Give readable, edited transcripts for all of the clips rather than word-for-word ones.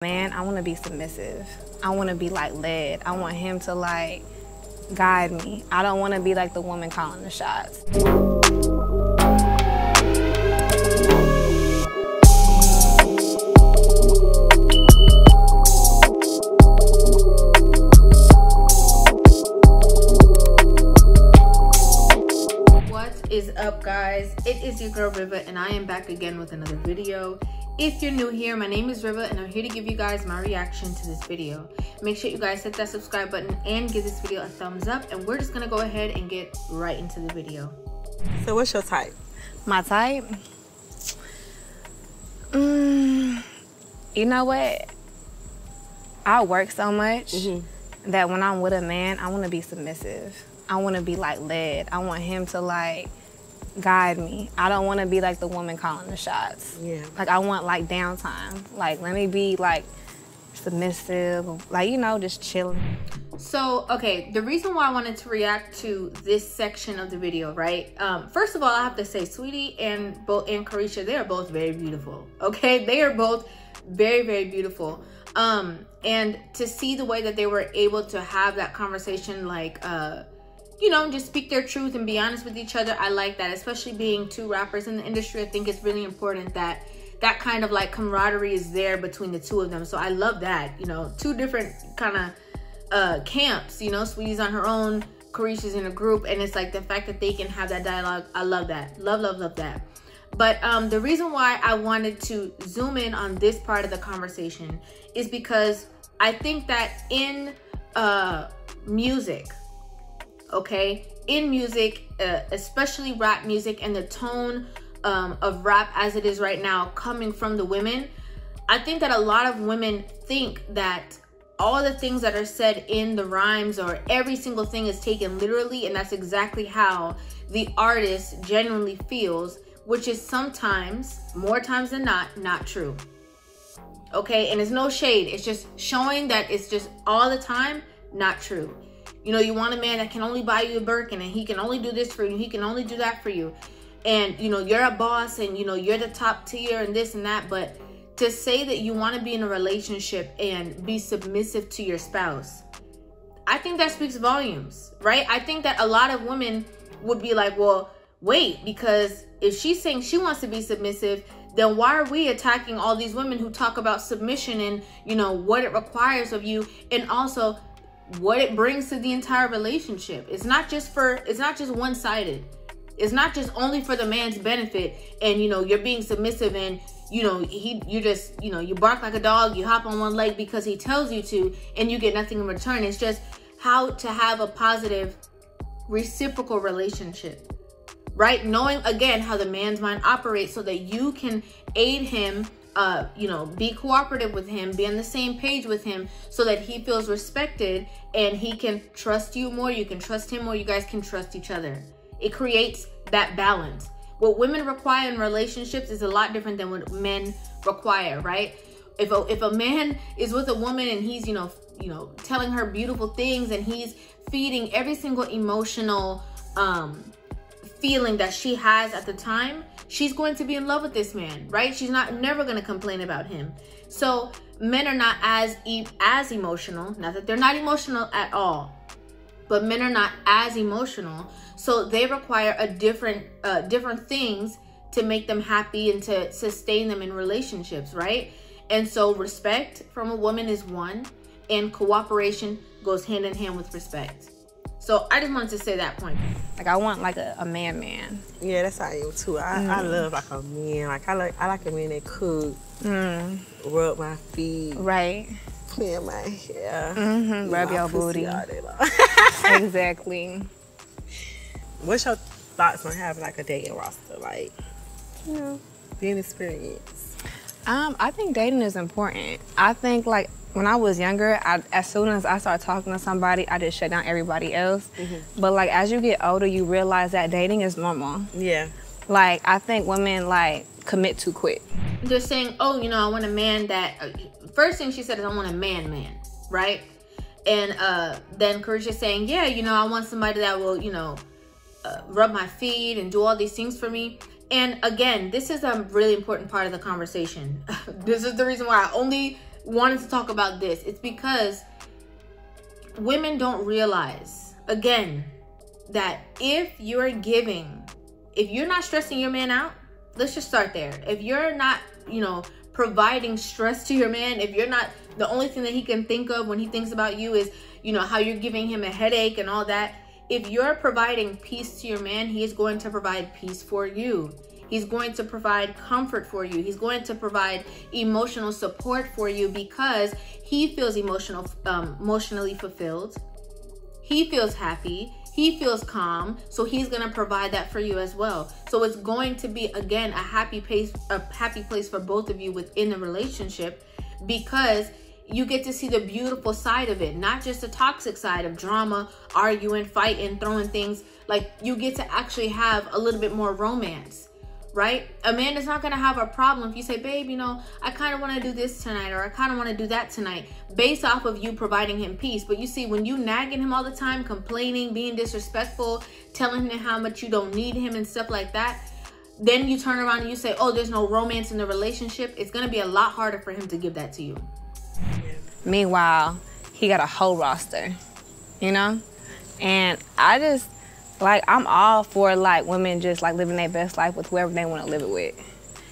Man, I want to be submissive. I want to be like led. I want him to like guide me. I don't want to be like the woman calling the shots. What is up, guys? It is your girl Rivah, and I am back again with another video. If you're new here, my name is Rivah, and I'm here to give you guys my reaction to this video. Make sure you guys hit that subscribe button and give this video a thumbs up, and we're just gonna go ahead and get right into the video. So what's your type? My type? You know what? I work so much that when I'm with a man, I want to be submissive. I want to be like led. I want him to like guide me. I don't want to be like the woman calling the shots. Yeah. Like I want like downtime. Like let me be like submissive, like, you know, just chilling. So, okay, the reason why I wanted to react to this section of the video, right? First of all, I have to say, Saweetie and Caresha, they are both very beautiful. Okay, they are both very, very beautiful. And to see the way that they were able to have that conversation, like, you know, just speak their truth and be honest with each other. I like that, especially being two rappers in the industry. I think it's really important that that kind of like camaraderie is there between the two of them. So I love that, you know, two different kind of camps, you know, Saweetie's on her own, Caresha's in a group, and it's like the fact that they can have that dialogue. I love that. Love that. But the reason why I wanted to zoom in on this part of the conversation is because I think that in music, okay, in music, especially rap music, and the tone of rap as it is right now coming from the women, I think that a lot of women think that all the things that are said in the rhymes or every single thing is taken literally, and that's exactly how the artist genuinely feels, which is sometimes, more times than not true. Okay, and it's no shade, it's just showing that it's just all the time not true. You know, you want a man that can only buy you a Birkin, and he can only do this for you, he can only do that for you. And, you know, you're a boss, and, you know, you're the top tier and this and that. But to say that you want to be in a relationship and be submissive to your spouse, I think that speaks volumes, right? I think that a lot of women would be like, well, wait, because if she's saying she wants to be submissive, then why are we attacking all these women who talk about submission and, you know, what it requires of you, and also what it brings to the entire relationship? It's not just one-sided. It's not just only for the man's benefit, and, you know, you're being submissive, and, you know, you just, you know, you bark like a dog, you hop on one leg because he tells you to, and you get nothing in return. It's just how to have a positive reciprocal relationship, right? Knowing, again, how the man's mind operates so that you can aid him, you know, be cooperative with him, be on the same page with him, so that he feels respected and he can trust you more, you can trust him more, you guys can trust each other. It creates that balance. What women require in relationships is a lot different than what men require, right? If a man is with a woman and he's, you know, telling her beautiful things, and he's feeding every single emotional feeling that she has at the time, she's going to be in love with this man, right? She's never going to complain about him. So men are not as emotional. Not that they're not emotional at all, but men are not as emotional. So they require a different things to make them happy and to sustain them in relationships, right? And so respect from a woman is one, and cooperation goes hand in hand with respect. So I just wanted to say that point. Like I want like a man. Yeah, that's how I am too. I love like a man. Like I like a man that cook, rub my feet, right? Clean my hair, rub your booty. Exactly. What's your thoughts on having like a dating roster, like, you know, being experienced? I think dating is important. I think like when I was younger, as soon as I started talking to somebody, I just shut down everybody else. But like as you get older, you realize that dating is normal. Yeah. Like I think women like commit too quick. They're saying, oh, you know, I want a man that. First thing she said is, I want a man, right? And then Caresha saying, yeah, you know, I want somebody that will, you know, rub my feet and do all these things for me. And again, this is a really important part of the conversation. This is the reason why I only wanted to talk about this. It's because women don't realize, again, that if you're not stressing your man out, let's just start there. If you're not, providing stress to your man, if you're not, the only thing that he can think of when he thinks about you is, how you're giving him a headache and all that. If you're providing peace to your man, he is going to provide peace for you. He's going to provide comfort for you. He's going to provide emotional support for you because he feels emotionally fulfilled. He feels happy. He feels calm. So he's going to provide that for you as well. So it's going to be, again, a happy place for both of you within the relationship, because you get to see the beautiful side of it, not just the toxic side of drama, arguing, fighting, throwing things. Like, you get to actually have a little bit more romance. Right? A man is not going to have a problem if you say, babe, I kind of want to do this tonight, or I kind of want to do that tonight, based off of you providing him peace. But you see, when you nagging him all the time, complaining, being disrespectful, telling him how much you don't need him and stuff like that, then you turn around and you say, oh, there's no romance in the relationship. It's going to be a lot harder for him to give that to you. Meanwhile, he got a whole roster, and I just, I'm all for, women just, living their best life with whoever they want to live it with.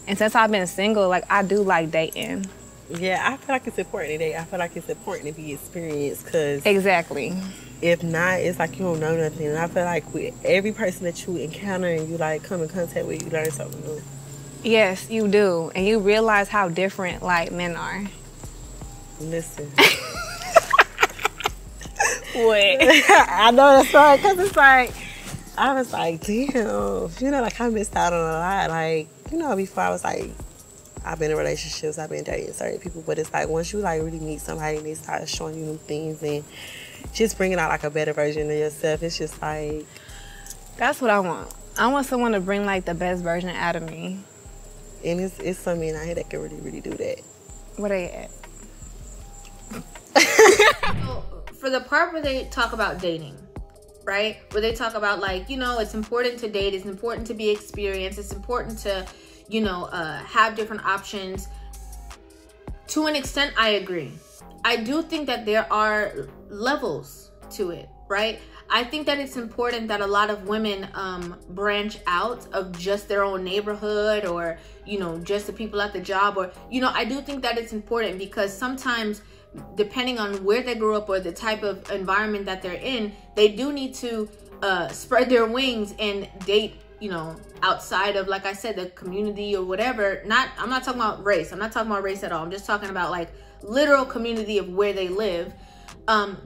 And since I've been single, I do like dating. Yeah, I feel like it's important to date. I feel like it's important to be experienced, because... Exactly. If not, it's like you don't know nothing. And I feel like with every person that you encounter and you, come in contact with, you learn something new. Yes, you do. And you realize how different, men are. Listen. What? I know that's right, because it's I was like, damn, I missed out on a lot. Before I was I've been in relationships, I've been dating certain people, but it's once you really meet somebody and they start showing you new things and just bringing out a better version of yourself, it's just that's what I want. I want someone to bring the best version out of me. And it's some men out here that can really, really do that. Where they at? So, for the part where they talk about dating, right? Where they talk about it's important to date, it's important to be experienced, it's important to, have different options. To an extent, I agree. I do think that there are levels to it, right? I think that it's important that a lot of women branch out of just their own neighborhood, or, just the people at the job, or, I do think that it's important, because sometimes, depending on where they grew up or the type of environment that they're in, they do need to spread their wings and date, outside of, like I said, the community or whatever. I'm not talking about race. I'm not talking about race at all. I'm just talking about literal community of where they live.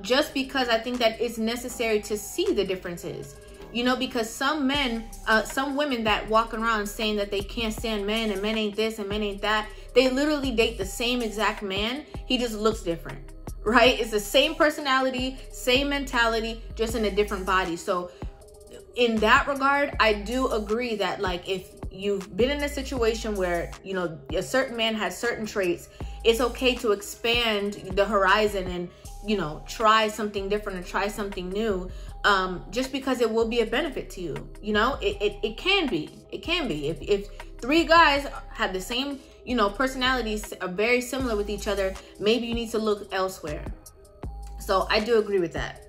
Just because I think that it's necessary to see the differences, because some women that walk around saying that they can't stand men and men ain't this and men ain't that, they literally date the same exact man. He just looks different, right? It's the same personality, same mentality, just in a different body. So in that regard, I do agree that if you've been in a situation where, a certain man has certain traits, it's okay to expand the horizon and, try something different and try something new, just because it will be a benefit to you. It can be. If three guys have the same, personalities are very similar with each other, maybe you need to look elsewhere. So I do agree with that.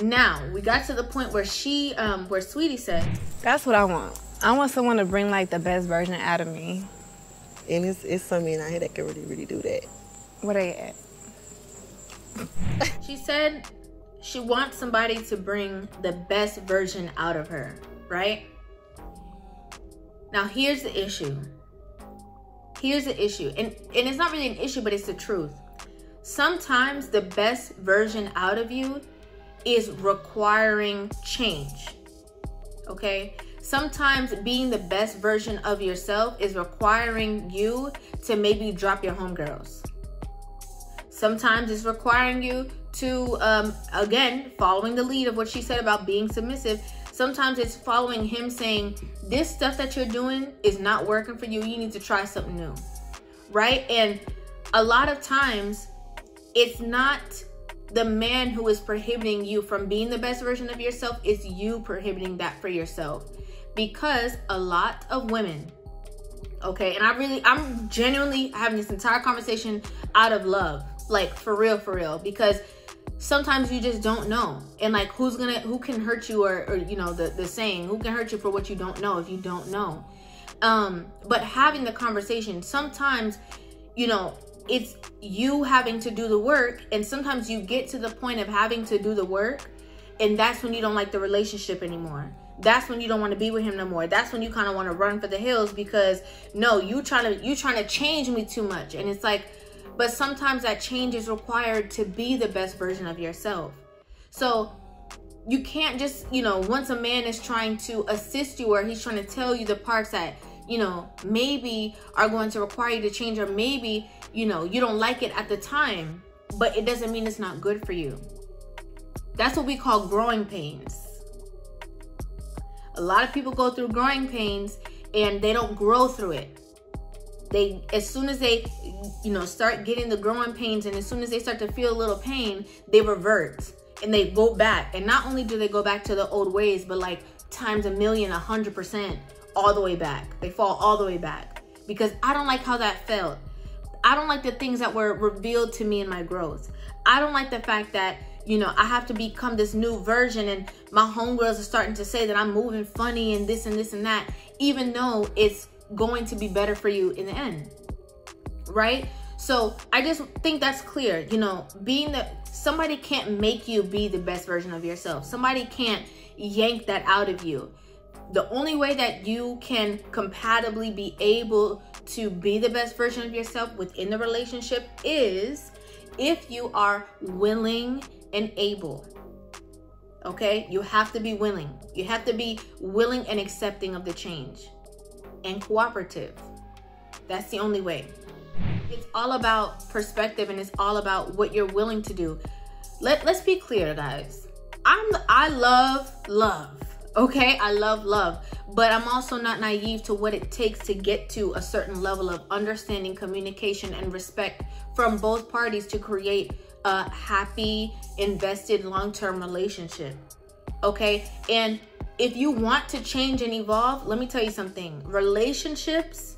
Now, we got to the point where where Saweetie said, that's what I want. I want someone to bring the best version out of me. And it's some men out here that can really, really do that. Where they at? She said she wants somebody to bring the best version out of her, right? Now, here's the issue. And it's not really an issue, but it's the truth. Sometimes the best version out of you is requiring change, okay? Sometimes being the best version of yourself is requiring you to maybe drop your homegirls. Sometimes it's requiring you to, again, following the lead of what she said about being submissive. Sometimes it's following him saying, this stuff that you're doing is not working for you. You need to try something new, right? And a lot of times it's not the man who is prohibiting you from being the best version of yourself. It's you prohibiting that for yourself. Because a lot of women okay? And I'm genuinely having this entire conversation out of love, like for real, because sometimes you just don't know. And like, who can hurt you, or you know, the saying, who can hurt you for what you don't know if you don't know? But having the conversation, sometimes, you know, it's you having to do the work, and sometimes you get to the point of having to do the work, and that's when you don't like the relationship anymore. That's when you don't want to be with him no more. That's when you kind of want to run for the hills, because no, you trying to change me too much. And it's like, but sometimes that change is required to be the best version of yourself. So you can't just, you know, once a man is trying to assist you, or he's trying to tell you the parts that, you know, maybe are going to require you to change, or maybe, you know, you don't like it at the time, but it doesn't mean it's not good for you. That's what we call growing pains. A lot of people go through growing pains and they don't grow through it. They, as soon as they, you know, start getting the growing pains, and as soon as they start to feel a little pain, they revert and they go back. And not only do they go back to the old ways, but like times 1,000,000, 100%, all the way back. They fall all the way back, because I don't like how that felt. I don't like the things that were revealed to me in my growth. I don't like the fact that, you know, I have to become this new version, and my homegirls are starting to say that I'm moving funny and this and this and that, even though it's going to be better for you in the end, right? So I just think that's clear. You know, somebody can't make you be the best version of yourself. Somebody can't yank that out of you. The only way that you can compatibly be able to be the best version of yourself within the relationship is if you are willing and able. Okay? You have to be willing. You have to be willing and accepting of the change, and cooperative. That's the only way. It's all about perspective, and it's all about what you're willing to do. Let's be clear, guys. I love love. Okay, I love love, but I'm also not naive to what it takes to get to a certain level of understanding, communication, and respect from both parties to create a happy, invested, long-term relationship. Okay, and if you want to change and evolve, let me tell you something. Relationships,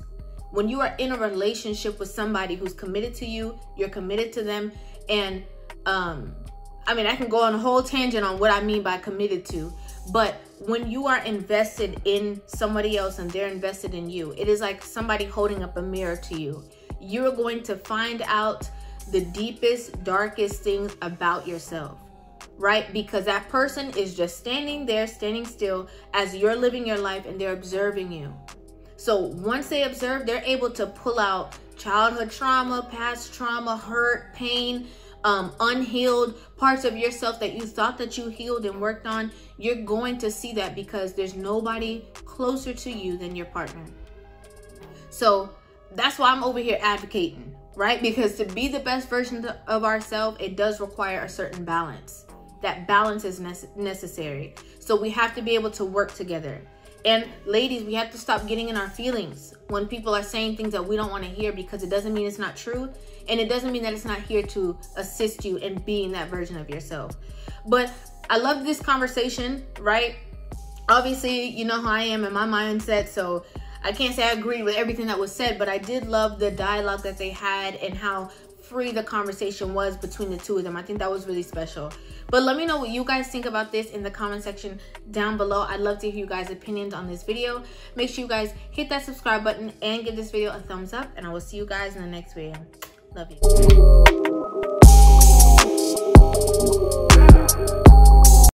when you are in a relationship with somebody who's committed to you, you're committed to them, and I mean, I can go on a whole tangent on what I mean by committed to, but when you are invested in somebody else and they're invested in you, it is like somebody holding up a mirror to you. You're going to find out the deepest, darkest things about yourself, right? Because that person is just standing there, standing still as you're living your life, and they're observing you. So once they observe, they're able to pull out childhood trauma, past trauma, hurt, pain, unhealed parts of yourself that you thought that you healed and worked on. You're going to see that, because there's nobody closer to you than your partner. So that's why I'm over here advocating, right? Because to be the best version of ourselves, it does require a certain balance. That balance is necessary. So we have to be able to work together. And ladies, we have to stop getting in our feelings when people are saying things that we don't want to hear, because it doesn't mean it's not true. And it doesn't mean that it's not here to assist you in being that version of yourself. But I love this conversation, right? Obviously, you know how I am in my mindset, so I can't say I agree with everything that was said, but I did love the dialogue that they had and how free the conversation was between the two of them. I think that was really special. But let me know what you guys think about this in the comment section down below. I'd love to hear you guys' opinions on this video. Make sure you guys hit that subscribe button and give this video a thumbs up, and I will see you guys in the next video. Love you.